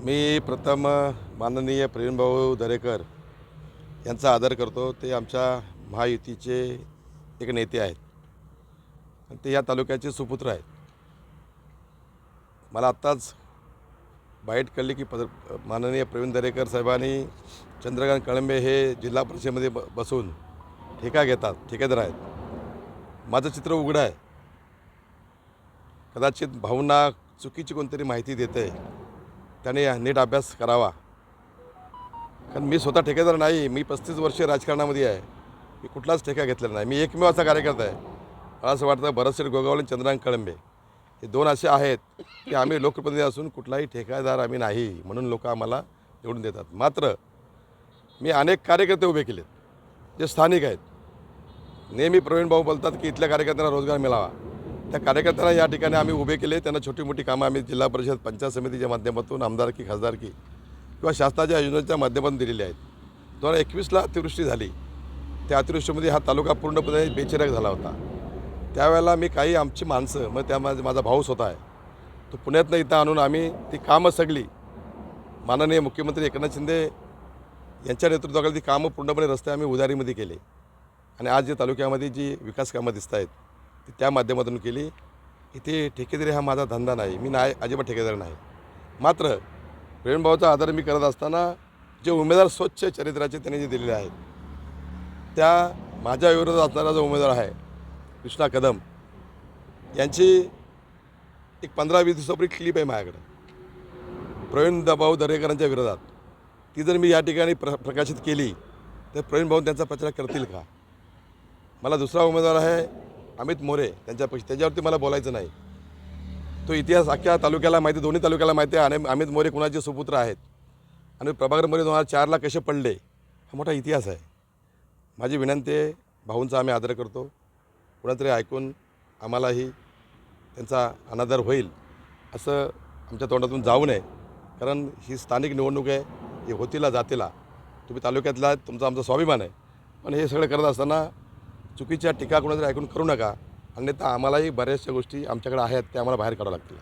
मी प्रथम माननीय प्रवीणभाऊ दरेकर यांचा आदर करतो। ते आमच्या महायुतीचे एक नेते आहेत आणि ते या तालुक्याचे सुपुत्र आहेत। मला आत्ताच बाईट कळली की माननीय प्रवीण दरेकर साहेबांनी चंद्रकांत कळंबे हे जिल्हा परिषदेमध्ये बसून ठेका घेतात, ठेकेदार आहेत। माझं चित्र उघडं आहे। कदाचित भाऊंना चुकीची कोणतरी माहिती देते, त्याने नीट अभ्यास करावा। कारण मी स्वतः ठेकेदार नाही, मी 35 वर्ष राजकारणामध्ये आहे। मी कुठलाच ठेका घेतलेला नाही। मी एकमेव असा कार्यकर्ता आहे। मला असं वाटतं भरतशेठ गोगावले आणि चंद्रकांत कळंबे हे दोन असे आहेत की आम्ही लोकप्रतिनिधी असून कुठलाही ठेकेदार आम्ही नाही, म्हणून लोक आम्हाला निवडून देतात। मात्र मी अनेक कार्यकर्ते उभे केलेत जे स्थानिक आहेत। नेहमी प्रवीणभाऊ बोलतात की इथल्या कार्यकर्त्यांना रोजगार मिळावा। त्या कार्यकर्त्यांना या ठिकाणी आम्ही उभे केले। त्यांना छोटी मोठी कामं आम्ही जिल्हा परिषद पंचायत समितीच्या माध्यमातून, आमदारकी, खासदारकी किंवा शासनाच्या योजनेच्या माध्यमातून दिलेली आहेत। 2021ला अतिवृष्टी झाली। त्या अतिवृष्टीमध्ये हा तालुका पूर्णपणे बेचिराख झाला होता। त्यावेळेला मी काही आमची माणसं, मग त्यामध्ये माझा भाऊ स्वतः आहे, तो पुण्यातनं इथं आणून आम्ही ती कामं सगळी माननीय मुख्यमंत्री एकनाथ शिंदे यांच्या नेतृत्वाखाली ती कामं पूर्णपणे रस्ते आम्ही उधारीमध्ये केले। आणि आज जे तालुक्यामध्ये जी विकास कामं दिसत आहेत ती त्या माध्यमातून केली। इथे ठेकेदारी हा माझा धंदा नाही, मी नाही, अजिबात ठेकेदार नाही। मात्र प्रवीणभाऊचा आदर मी करत असताना जे उमेदवार स्वच्छ चरित्राचे त्यांनी जे दिलेले आहेत, त्या माझ्या विरोधात असणारा जो उमेदवार आहे कृष्णा कदम यांची एक 15-20 दिवसापूर्वी क्लिप आहे माझ्याकडे प्रवीणभाऊ दरेकरांच्या विरोधात। ती जर मी या ठिकाणी प्रकाशित केली तर प्रवीणभाऊ त्यांचा प्रचार करतील का? मला दुसरा उमेदवार आहे अमित मोरे त्यांच्यापेक्षा, त्याच्यावरती मला बोलायचं नाही। तो इतिहास अख्ख्या तालुक्याला माहिती, दोन्ही तालुक्याला माहिती आहे। आणि अमित मोरे कुणाचे सुपुत्र आहेत आणि प्रभाकर मोरे 2004ला कसे पडले, हा मोठा इतिहास आहे। माझी विनंती आहे, भाऊंचा आम्ही आदर करतो, कुणातरी ऐकून आम्हालाही त्यांचा अनादर होईल असं आमच्या तोंडातून जाऊ नये। कारण ही स्थानिक निवडणूक आहे, ही होतीला जातीला, तुम्ही तालुक्यातला तुमचा आमचा स्वाभिमान आहे। पण हे सगळं करत असताना चुकीच्या टीका कोणातरी ऐकून करू नका, अन्यथा आम्हालाही बऱ्याचशा गोष्टी आमच्याकडे आहेत त्या आम्हाला बाहेर काढाव्या लागतील।